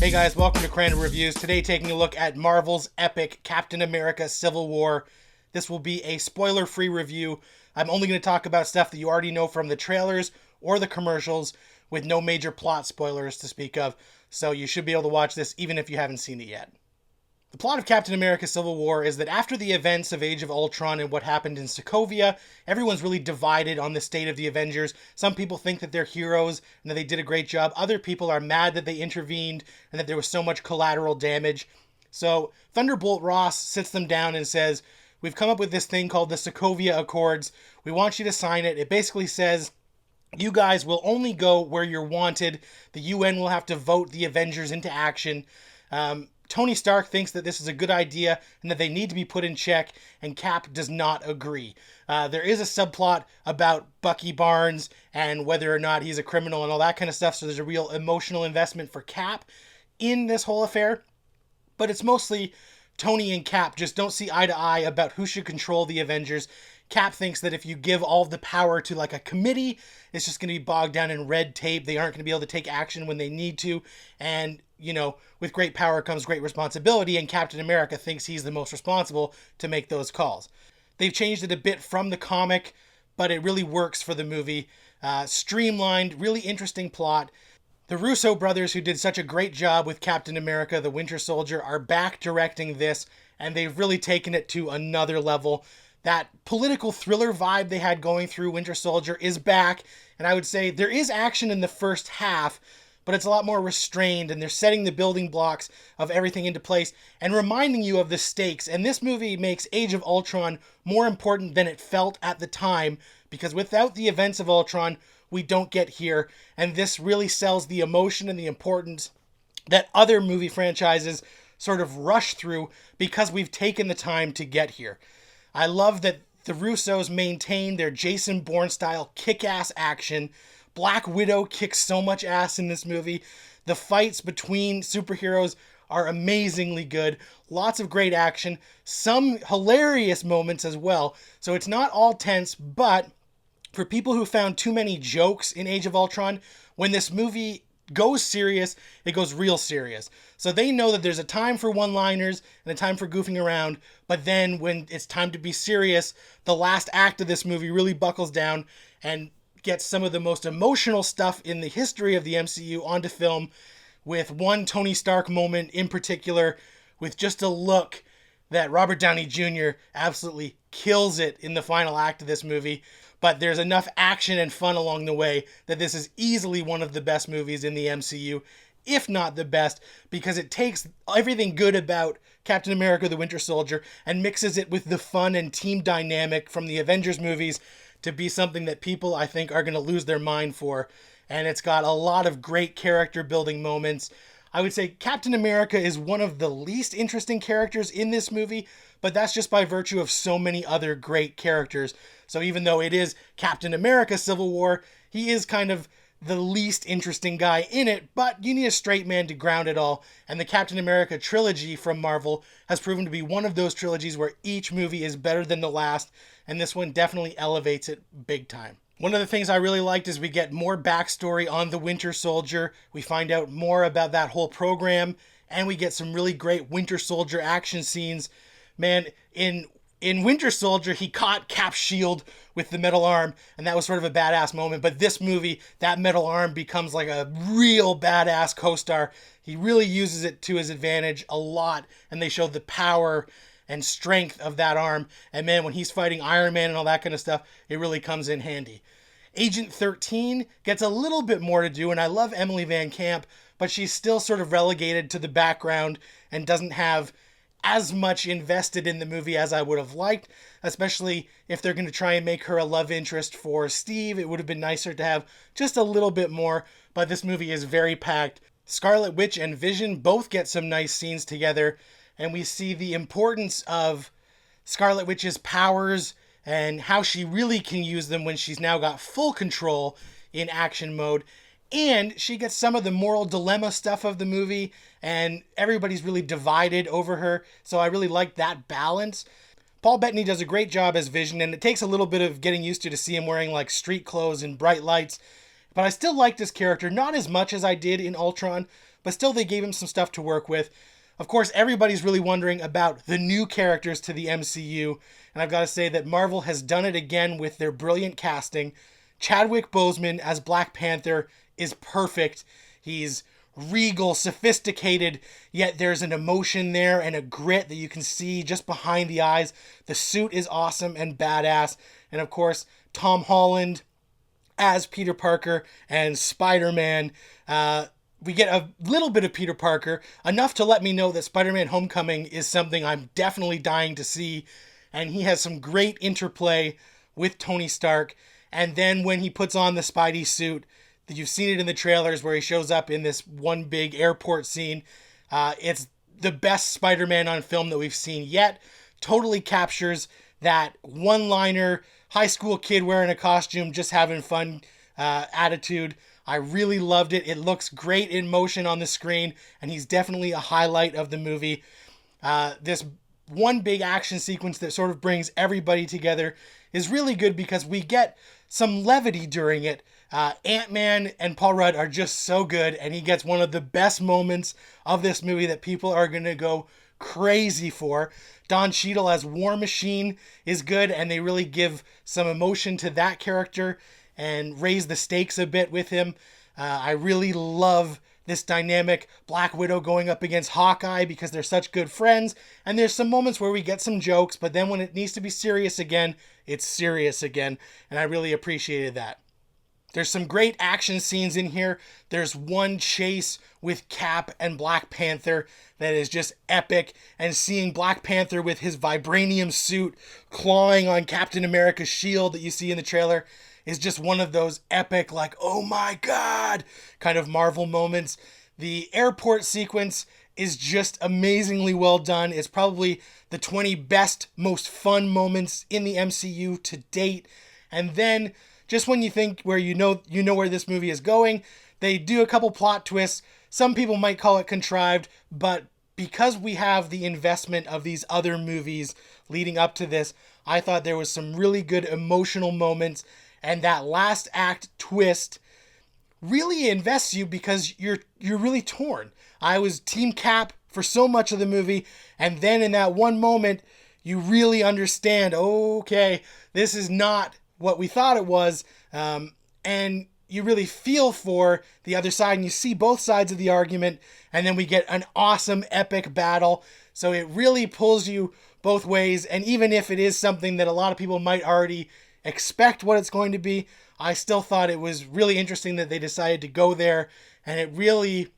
Hey guys, welcome to Crandall Reviews. Today taking a look at Marvel's epic Captain America Civil War. This will be a spoiler-free review. I'm only going to talk about stuff that you already know from the trailers or the commercials with no major plot spoilers to speak of. So you should be able to watch this even if you haven't seen it yet. The plot of Captain America Civil War is that after the events of Age of Ultron and what happened in Sokovia, everyone's really divided on the state of the Avengers. Some people think that they're heroes and that they did a great job. Other people are mad that they intervened and that there was so much collateral damage. So Thunderbolt Ross sits them down and says, we've come up with this thing called the Sokovia Accords. We want you to sign it. It basically says you guys will only go where you're wanted. The UN will have to vote the Avengers into action. Tony Stark thinks that this is a good idea and that they need to be put in check, and Cap does not agree. There is a subplot about Bucky Barnes and whether or not he's a criminal and all that kind of stuff, so there's a real emotional investment for Cap in this whole affair. But it's mostly Tony and Cap just don't see eye to eye about who should control the Avengers. Cap thinks that if you give all of the power to like a committee, it's just going to be bogged down in red tape. They aren't going to be able to take action when they need to. And, you know, with great power comes great responsibility. And Captain America thinks he's the most responsible to make those calls. They've changed it a bit from the comic, but it really works for the movie. Streamlined, really interesting plot. The Russo brothers, who did such a great job with Captain America, the Winter Soldier, are back directing this. And they've really taken it to another level. That political thriller vibe they had going through Winter Soldier is back, and I would say there is action in the first half, but it's a lot more restrained, and they're setting the building blocks of everything into place and reminding you of the stakes. And this movie makes Age of Ultron more important than it felt at the time, because without the events of Ultron, we don't get here, and this really sells the emotion and the importance that other movie franchises sort of rush through because we've taken the time to get here. I love that the Russos maintain their Jason Bourne-style kick-ass action. Black Widow kicks so much ass in this movie. The fights between superheroes are amazingly good. Lots of great action. Some hilarious moments as well. So it's not all tense, but for people who found too many jokes in Age of Ultron, when this movie goes serious, it goes real serious. So they know that there's a time for one-liners and a time for goofing around, but then when it's time to be serious, the last act of this movie really buckles down and gets some of the most emotional stuff in the history of the MCU onto film, with one Tony Stark moment in particular, with just a look that Robert Downey Jr. absolutely kills it in the final act of this movie. But there's enough action and fun along the way that this is easily one of the best movies in the MCU, if not the best, because it takes everything good about Captain America the Winter Soldier and mixes it with the fun and team dynamic from the Avengers movies to be something that people, I think, are going to lose their mind for. And it's got a lot of great character building moments. I would say Captain America is one of the least interesting characters in this movie, but that's just by virtue of so many other great characters. So even though it is Captain America Civil War, he is kind of the least interesting guy in it, but you need a straight man to ground it all. And the Captain America trilogy from Marvel has proven to be one of those trilogies where each movie is better than the last, and this one definitely elevates it big time. One of the things I really liked is we get more backstory on the Winter Soldier. We find out more about that whole program, and we get some really great Winter Soldier action scenes. Man, in Winter Soldier, he caught Cap's shield with the metal arm, and that was sort of a badass moment. But this movie, that metal arm becomes like a real badass co-star. He really uses it to his advantage a lot, and they show the power and strength of that arm. And man, when he's fighting Iron Man and all that kind of stuff, it really comes in handy. Agent 13 gets a little bit more to do, and I love Emily Van Camp, but she's still sort of relegated to the background and doesn't have as much invested in the movie as I would have liked, especially if they're going to try and make her a love interest for Steve. It would have been nicer to have just a little bit more, but this movie is very packed. Scarlet Witch and Vision both get some nice scenes together, and we see the importance of Scarlet Witch's powers and how she really can use them when she's now got full control in action mode. And she gets some of the moral dilemma stuff of the movie, and everybody's really divided over her, so I really like that balance. Paul Bettany does a great job as Vision, and it takes a little bit of getting used to see him wearing like street clothes and bright lights, but I still like this character, not as much as I did in Ultron, but still they gave him some stuff to work with. Of course, everybody's really wondering about the new characters to the MCU, and I've got to say that Marvel has done it again with their brilliant casting. Chadwick Boseman as Black Panther is perfect. He's regal, sophisticated, yet there's an emotion there and a grit that you can see just behind the eyes. The suit is awesome and badass. And of course, Tom Holland as Peter Parker and Spider-Man. We get a little bit of Peter Parker, enough to let me know that Spider-Man Homecoming is something I'm definitely dying to see. And he has some great interplay with Tony Stark. And then when he puts on the Spidey suit, you've seen it in the trailers where he shows up in this one big airport scene. It's the best Spider-Man on film that we've seen yet. Totally captures that one-liner, high school kid wearing a costume, just having fun attitude. I really loved it. It looks great in motion on the screen, and he's definitely a highlight of the movie. This one big action sequence that sort of brings everybody together is really good because we get some levity during it. Ant-Man and Paul Rudd are just so good, and he gets one of the best moments of this movie that people are going to go crazy for. Don Cheadle as War Machine is good, and they really give some emotion to that character and raise the stakes a bit with him. I really love this dynamic, Black Widow going up against Hawkeye, because they're such good friends, and there's some moments where we get some jokes, but then when it needs to be serious again, it's serious again, and I really appreciated that. There's some great action scenes in here. There's one chase with Cap and Black Panther that is just epic. And seeing Black Panther with his vibranium suit clawing on Captain America's shield that you see in the trailer is just one of those epic, like, oh my God, kind of Marvel moments. The airport sequence is just amazingly well done. It's probably the 20 best, most fun moments in the MCU to date. And then just when you think where you know where this movie is going, they do a couple plot twists. Some people might call it contrived, but because we have the investment of these other movies leading up to this, I thought there was some really good emotional moments, and that last act twist really invests you because you're really torn. I was Team Cap for so much of the movie, and then in that one moment, you really understand, okay, this is not what we thought it was, and you really feel for the other side, and you see both sides of the argument, and then we get an awesome epic battle. So it really pulls you both ways, and even if it is something that a lot of people might already expect what it's going to be, I still thought it was really interesting that they decided to go there, and it really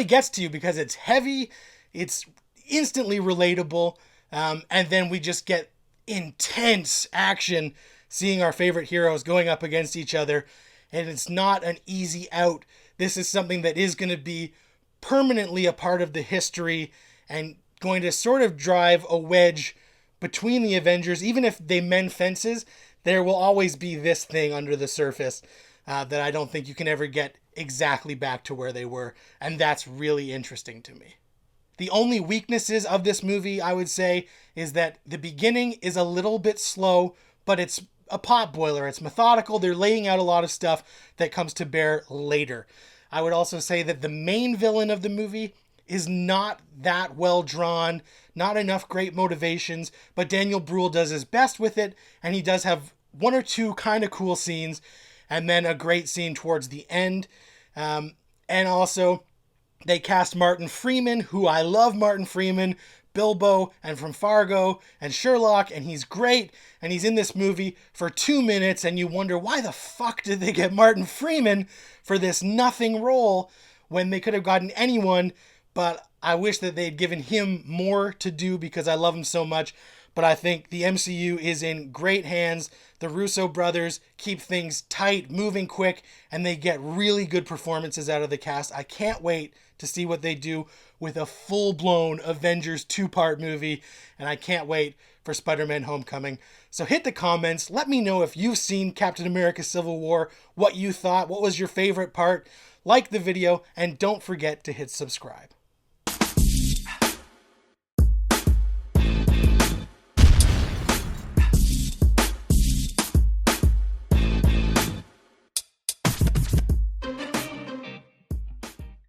gets to you because it's heavy, it's instantly relatable, and then we just get intense action seeing our favorite heroes going up against each other, and it's not an easy out. This is something that is going to be permanently a part of the history and going to sort of drive a wedge between the Avengers. Even if they mend fences, there will always be this thing under the surface that I don't think you can ever get exactly back to where they were, and that's really interesting to me. The only weaknesses of this movie, I would say, is that the beginning is a little bit slow, but it's a potboiler. It's methodical. They're laying out a lot of stuff that comes to bear later. I would also say that the main villain of the movie is not that well drawn, not enough great motivations, but Daniel Bruhl does his best with it, and he does have one or two kind of cool scenes, and then a great scene towards the end. And also, they cast Martin Freeman, who I love Martin Freeman, Bilbo, and from Fargo, and Sherlock, and he's great, and he's in this movie for 2 minutes, and you wonder, why the fuck did they get Martin Freeman for this nothing role when they could have gotten anyone? But I wish that they'd given him more to do because I love him so much. But I think the MCU is in great hands. The Russo brothers keep things tight, moving quick, and they get really good performances out of the cast. I can't wait to see what they do with a full-blown Avengers 2-part movie, and I can't wait for Spider-Man Homecoming. So hit the comments. Let me know if you've seen Captain America Civil War, what you thought, what was your favorite part. Like the video, and don't forget to hit subscribe.